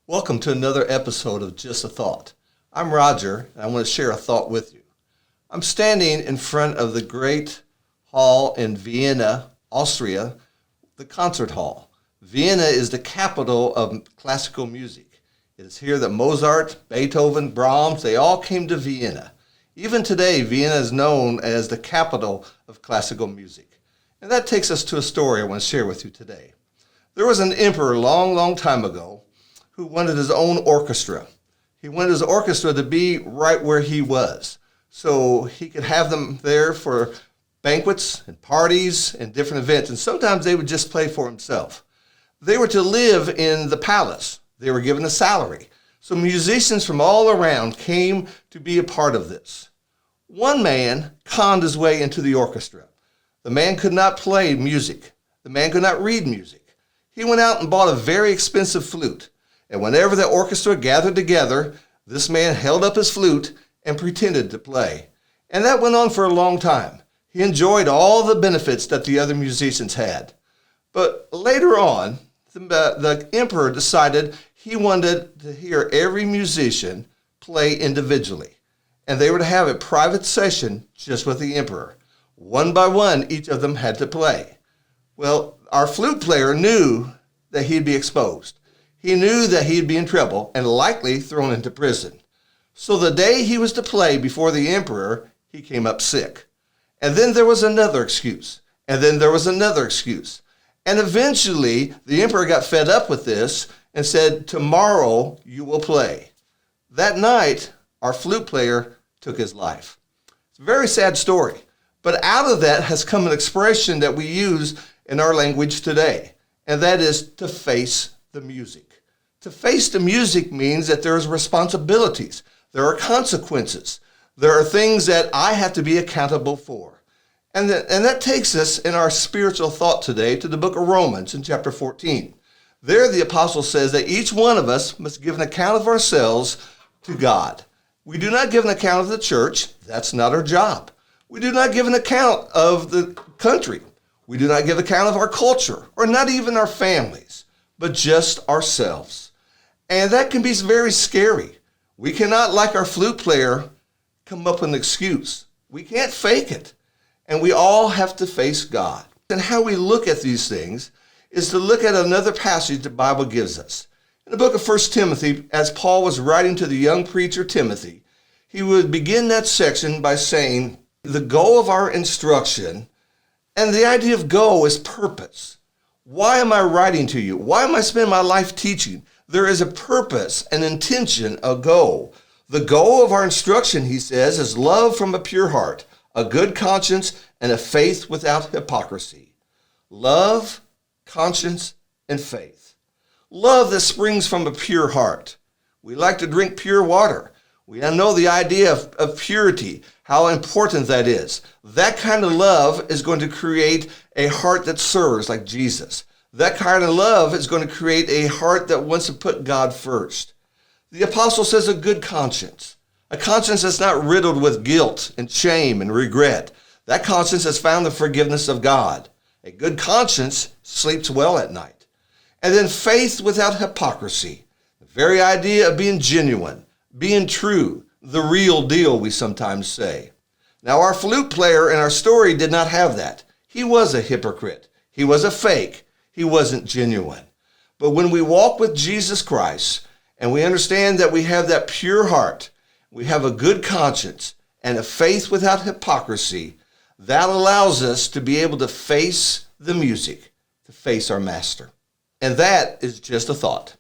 Welcome to another episode of Just a Thought. I'm Roger, and I want to share a thought with you. I'm standing in front of the great hall in Vienna, Austria, the concert hall. Vienna is the capital of classical music. It is here that Mozart, Beethoven, Brahms, they all came to Vienna. Even today, Vienna is known as the capital of classical music. And that takes us to a story I want to share with you today. There was an emperor a long time ago who wanted his own orchestra. He wanted his orchestra to be right where he was, so he could have them there for banquets and parties and different events, and sometimes they would just play for himself. They were to live in the palace. They were given a salary. So musicians from all around came to be a part of this. One man conned his way into the orchestra. The man could not play music. The man could not read music. He went out and bought a very expensive flute. And whenever the orchestra gathered together, this man held up his flute and pretended to play. And that went on for a long time. He enjoyed all the benefits that the other musicians had. But later on, the emperor decided he wanted to hear every musician play individually. And they were to have a private session just with the emperor. One by one, each of them had to play. Well, our flute player knew that he'd be exposed. He knew that he'd be in trouble and likely thrown into prison. So the day he was to play before the emperor, he came up sick. And then there was another excuse. And then there was another excuse. And eventually, the emperor got fed up with this and said, "Tomorrow you will play." That night, our flute player took his life. It's a very sad story. But out of that has come an expression that we use in our language today. And that is to face the music. To face the music means that there's responsibilities. There are consequences. There are things that I have to be accountable for. And that takes us in our spiritual thought today to the book of Romans in chapter 14. There the apostle says that each one of us must give an account of ourselves to God. We do not give an account of the church. That's not our job. We do not give an account of the country. We do not give account of our culture or not even our families, but just ourselves. And that can be very scary. We cannot, like our flute player, come up with an excuse. We can't fake it. And we all have to face God. And how we look at these things is to look at another passage the Bible gives us. In the book of 1 Timothy, as Paul was writing to the young preacher Timothy, he would begin that section by saying, the goal of our instruction, and the idea of goal is purpose. Why am I writing to you? Why am I spending my life teaching? There is a purpose, an intention, a goal. The goal of our instruction, he says, is love from a pure heart, a good conscience, and a faith without hypocrisy. Love, conscience, and faith. Love that springs from a pure heart. We like to drink pure water. We know the idea of purity, how important that is. That kind of love is going to create a heart that serves like Jesus. That kind of love is going to create a heart that wants to put God first. The apostle says a good conscience. A conscience that's not riddled with guilt and shame and regret. That conscience has found the forgiveness of God. A good conscience sleeps well at night. And then faith without hypocrisy. The very idea of being genuine, being true, the real deal, we sometimes say. Now, our flute player in our story did not have that. He was a hypocrite. He was a fake. He wasn't genuine. But when we walk with Jesus Christ and we understand that we have that pure heart, we have a good conscience and a faith without hypocrisy, that allows us to be able to face the music, to face our master. And that is just a thought.